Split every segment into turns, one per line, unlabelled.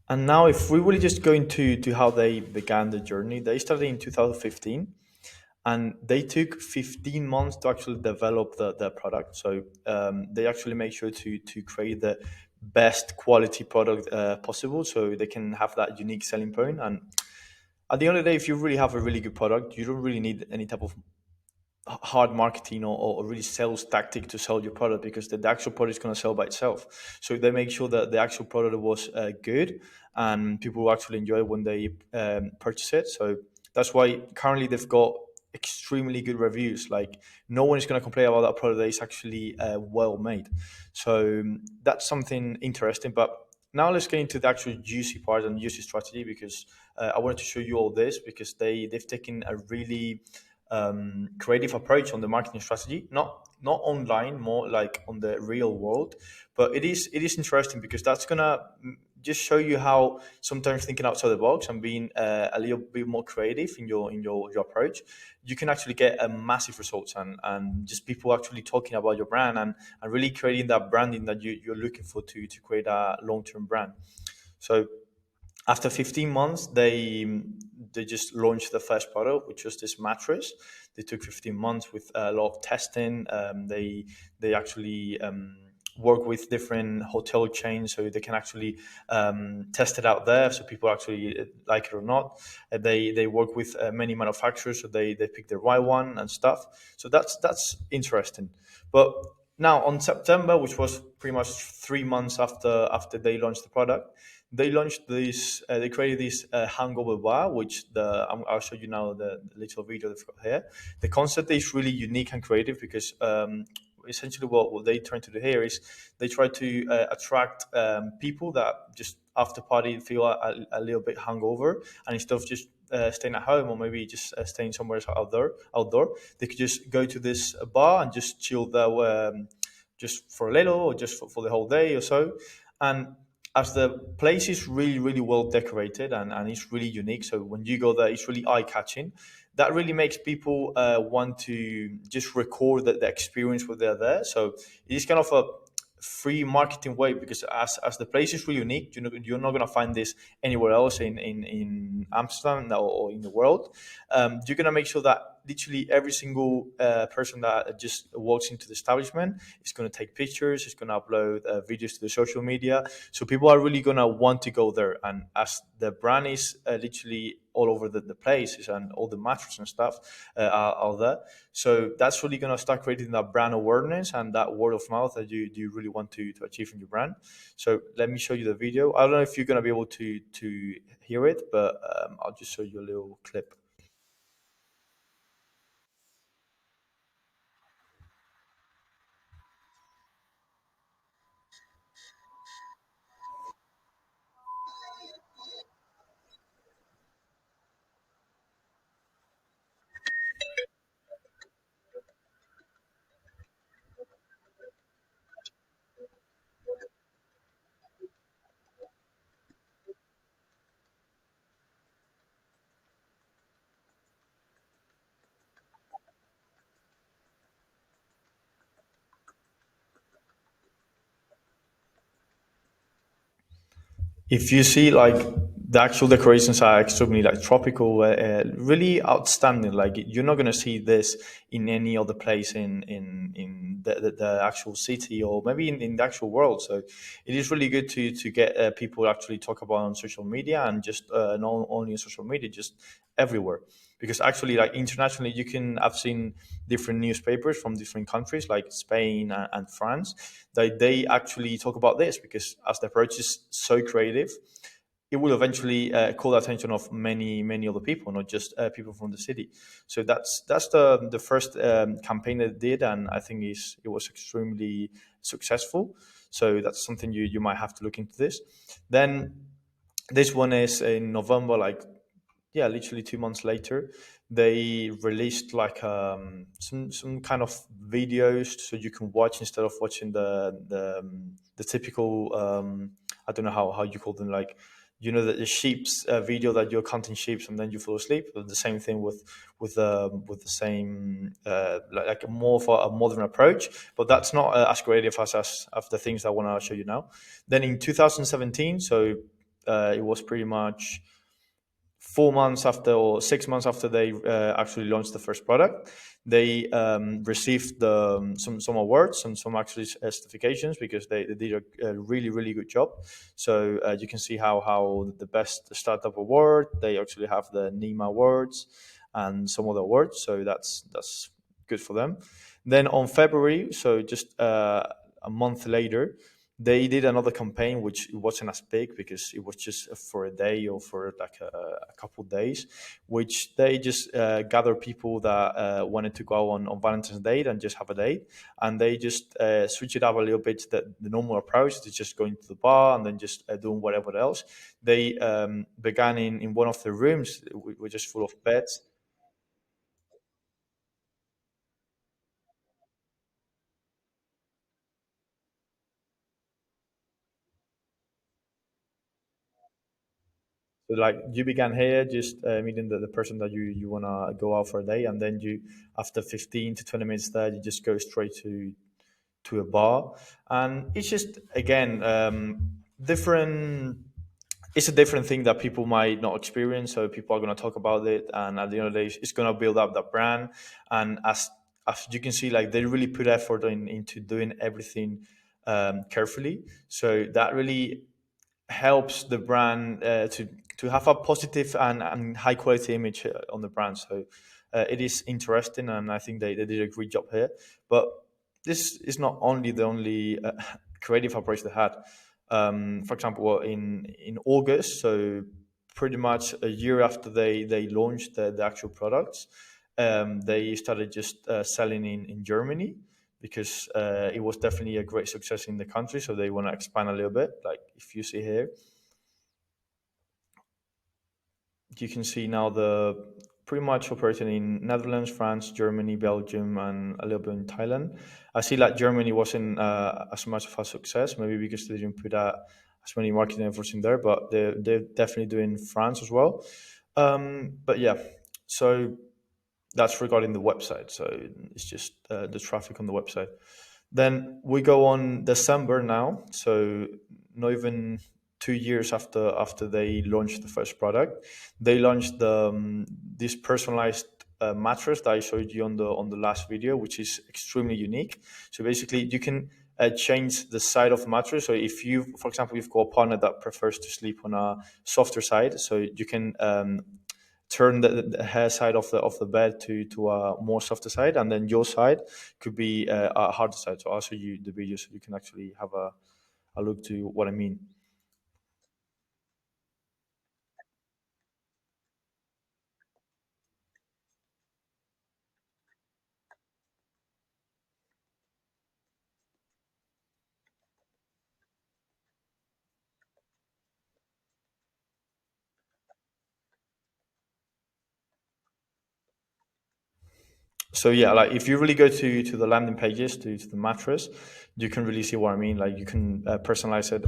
And now, if we really just go into to how they began the journey, they started in 2015, and they took 15 months to actually develop the product. So they actually make sure to create the best quality product possible, so they can have that unique selling point. And at the end of the day, if you really have a really good product, you don't really need any type of hard marketing or really sales tactic to sell your product, because the actual product is going to sell by itself. So they make sure that the actual product was good and people will actually enjoy it when they purchase it. So that's why currently they've got extremely good reviews. Like, no one is going to complain about that product that is actually well made. So that's something interesting. But now let's get into the actual juicy part and juicy strategy, because I wanted to show you all this because they've taken a really creative approach on the marketing strategy, not online, more like on the real world. But it is interesting because that's gonna just show you how sometimes thinking outside the box and being a little bit more creative in your approach, you can actually get a massive results, and just people actually talking about your brand, and really creating that branding that you're looking for to create a long-term brand. So after 15 months, they just launched the first product, which was this mattress. They took 15 months with a lot of testing. They actually work with different hotel chains, so they can actually test it out there, so people actually like it or not. They work with many manufacturers, so they pick the right one and stuff. So that's interesting. But now on September, which was pretty much 3 months after they launched the product, they launched this. They created this hangover bar, which I'll show you now the little video they've got here. The concept is really unique and creative because essentially what they try to do here is they try to attract people that just after party feel a little bit hungover, and instead of just staying at home or maybe just staying somewhere outdoor, they could just go to this bar and just chill there, just for a little or just for the whole day or so. And as the place is really really well decorated, and it's really unique, so when you go there it's really eye catching. That really makes people want to just record the experience when they're there. So it is kind of a free marketing way, because as the place is really unique, you're not going to find this anywhere else in Amsterdam or in the world. You're going to make sure that literally every single person that just walks into the establishment is going to take pictures, is going to upload videos to the social media. So people are really going to want to go there. And as the brand is literally all over the places, and all the mattresses and stuff are there. So that's really going to start creating that brand awareness and that word of mouth that you really want to achieve in your brand. So let me show you the video. I don't know if you're going to be able to hear it, but I'll just show you a little clip. If you see, like, the actual decorations are extremely like tropical, really outstanding. Like, you're not going to see this in any other place in the actual city, or maybe in the actual world. So it is really good to get people to actually talk about on social media, and just not only on social media, just everywhere. Because actually, like, internationally, I've seen different newspapers from different countries like Spain and France, that they actually talk about this, because as the approach is so creative, it will eventually call the attention of many other people, not just people from the city. So that's the first campaign that they did, and I think it was extremely successful. So that's something you might have to look into this. Then this one is in November, like, yeah, literally 2 months later, they released like some kind of videos, so you can watch instead of watching the typical I don't know how you call them, like, the sheep's video that you're counting sheep and then you fall asleep. But the same thing with the same like a more of a modern approach, but that's not as creative as the things I want to show you now. Then in 2017, so it was pretty much 4 months after or 6 months after they actually launched the first product. They received some awards and some actually certifications because they did a really really good job. So you can see how the best startup award, they actually have the NEMA awards and some other awards. So that's good for them. Then on February, so just a month later, they did another campaign which wasn't as big because it was just for a day or for like a couple of days, which they just gathered people that wanted to go on Valentine's Day and just have a date, and they just switch it up a little bit. The normal approach is just going to the bar and then just doing whatever else. They began in one of the rooms, which is full of beds. So like you began here, just meeting the person that you wanna go out for a day, and then you after 15 to 20 minutes there, you just go straight to a bar, and it's just again different. It's a different thing that people might not experience, so people are going to talk about it, and at the end of the day, it's going to build up that brand. And as you can see, like they really put effort into doing everything carefully, so that really helps the brand to have a positive and high quality image on the brand. So it is interesting, and I think they did a great job here. But this is not only the only creative approach they had. For example, well, in August, so pretty much a year after they launched the actual products, they started just selling in Germany because it was definitely a great success in the country. So they want to expand a little bit. Like if you see here, you can see now the pretty much operating in Netherlands, France, Germany, Belgium, and a little bit in Thailand. I see that Germany wasn't as much of a success, maybe because they didn't put as many marketing efforts in there, but they're definitely doing France as well. But yeah, so that's regarding the website. So it's just the traffic on the website. Then we go on December now. So not even 2 years after they launched the first product, they launched this personalized mattress that I showed you on the last video, which is extremely unique. So basically, you can change the side of the mattress. So if you, for example, you've got a partner that prefers to sleep on a softer side, so you can turn the hair side of the bed to a more softer side, and then your side could be a harder side. So I'll show you the video so you can actually have a look to what I mean. So yeah, like if you really go to the landing pages to the mattress, you can really see what I mean. Like you can personalize it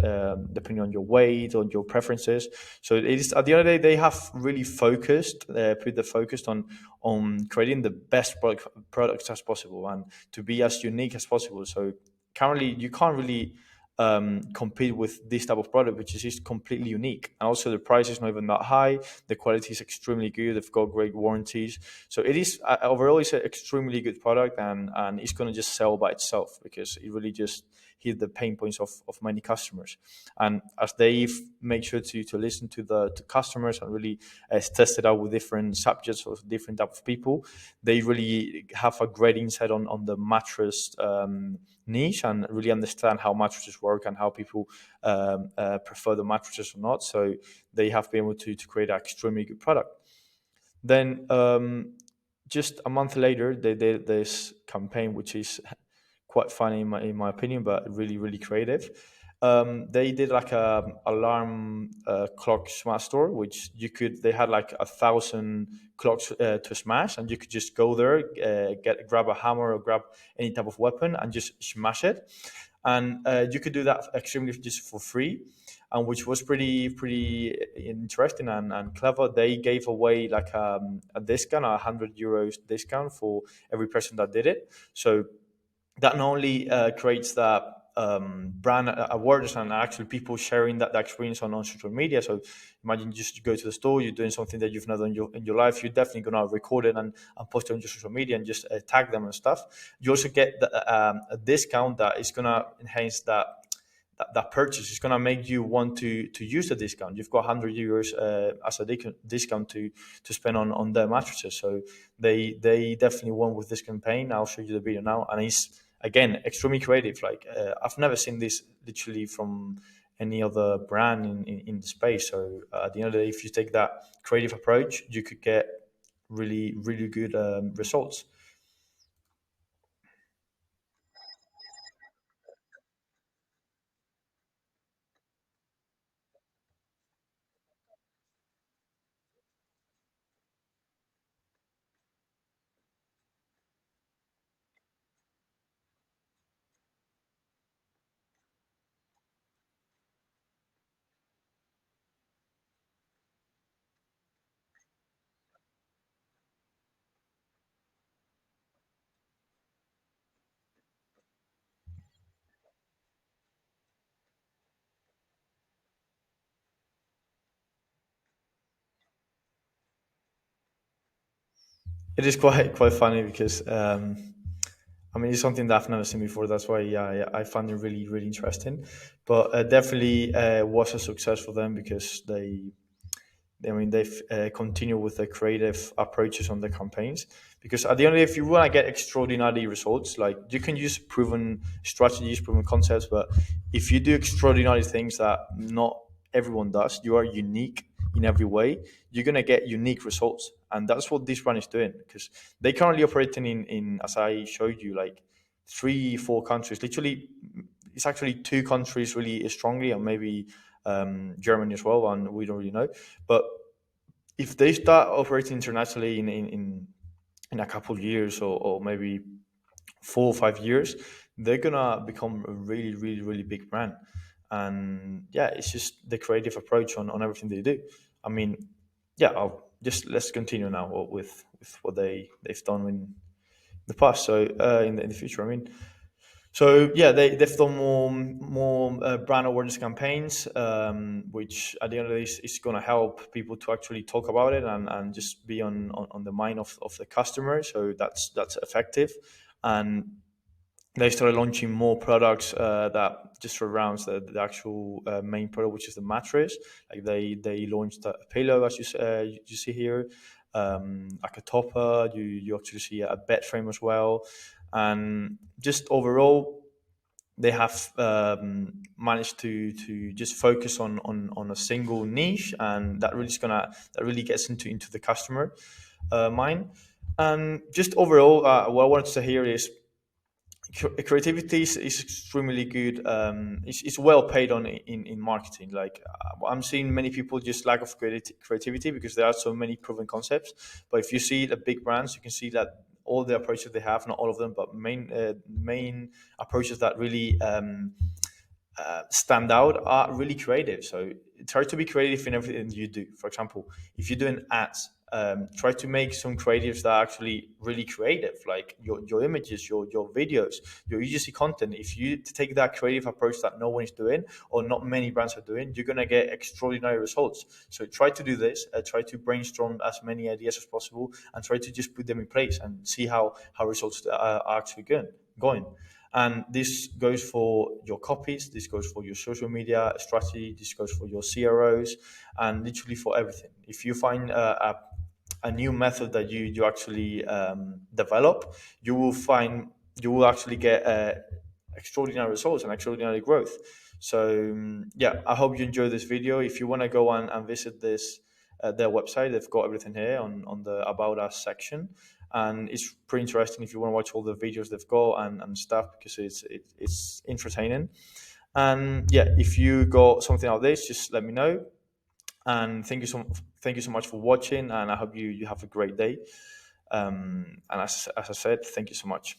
depending on your weight or your preferences. So it is at the end of the day, they have really focused, put the focus on creating the best products as possible and to be as unique as possible. So currently, you can't really compete with this type of product, which is just completely unique. And also, the price is not even that high. The quality is extremely good. They've got great warranties. So it is overall, it's an extremely good product, and it's going to just sell by itself because it really just hit the pain points of many customers. And as they make sure to listen to customers and really test it out with different subjects or different type of people, they really have a great insight on the mattress niche and really understand how mattresses work and how people prefer the mattresses or not. So they have been able to create an extremely good product. Then just a month later, they did this campaign, which is quite funny in my opinion, but really really creative. They did like a alarm clock smart store, which you could. They had like 1,000 clocks to smash, and you could just go there, grab a hammer or grab any type of weapon, and just smash it. And you could do that extremely just for free, and which was pretty interesting and clever. They gave away like a discount, €100 discount for every person that did it. So that not only creates that brand awareness and actually people sharing that experience on social media. So imagine just you go to the store, you're doing something that you've never done in your life, you're definitely going to record it and post it on your social media and just tag them and stuff. You also get a discount that is going to enhance that purchase. Is going to make you want to use the discount. You've got 100 euros as a discount to spend on their mattresses. So they definitely won with this campaign. I'll show you the video now, and it's again extremely creative. Like I've never seen this literally from any other brand in the space. So at the end of the day, if you take that creative approach, you could get really good results. It is quite funny because I mean it's something that I've never seen before. That's why yeah, I found it really interesting. But definitely was a success for them because I mean, they've continued with the creative approaches on the campaigns because at the end of the day, if you want to get extraordinary results, like you can use proven strategies, proven concepts, but if you do extraordinary things that not everyone does, you are unique in every way, you're going to get unique results. And that's what this brand is doing because they currently operating in, as I showed you, like 3, 4 countries. Literally, it's actually 2 countries really strongly, and maybe Germany as well, and we don't really know. But if they start operating internationally in a couple of years or maybe 4 or 5 years, they're gonna become a really big brand. And yeah, it's just the creative approach on everything they do. I mean, yeah, let's continue now with what they've done in the past. So in the future, I mean, so yeah, they've done more brand awareness campaigns, which at the end of the day is going to help people to actually talk about it and just be on the mind of the customer. So that's effective, and they started launching more products that just surrounds the actual main product, which is the mattress. Like they launched a pillow, as you see here, like a topper. You actually see a bed frame as well, and just overall they have managed to just focus on a single niche, and that really gets into the customer mind. And just overall, what I wanted to hear is creativity is extremely good. It's well paid on in marketing. Like I'm seeing many people just lack of creativity because there are so many proven concepts. But if you see the big brands, you can see that all the approaches they have, not all of them, but main approaches that really stand out are really creative. So try to be creative in everything you do. For example, if you're doing ads, try to make some creatives that are actually really creative, like your images, your videos, your UGC content. If you take that creative approach that no one is doing or not many brands are doing, you're going to get extraordinary results. So try to do this, try to brainstorm as many ideas as possible and try to just put them in place and see how results are actually going. And this goes for your copies, this goes for your social media strategy, this goes for your CROs, and literally for everything. If you find a new method that you actually develop, you will actually get extraordinary results and extraordinary growth. So yeah, I hope you enjoy this video. If you want to go and visit this their website, they've got everything here on the About Us section, and it's pretty interesting if you want to watch all the videos they've got and stuff because it's entertaining. And yeah, if you got something out of this, just let me know. And thank you so much for watching, and I hope you have a great day. And as I said, thank you so much.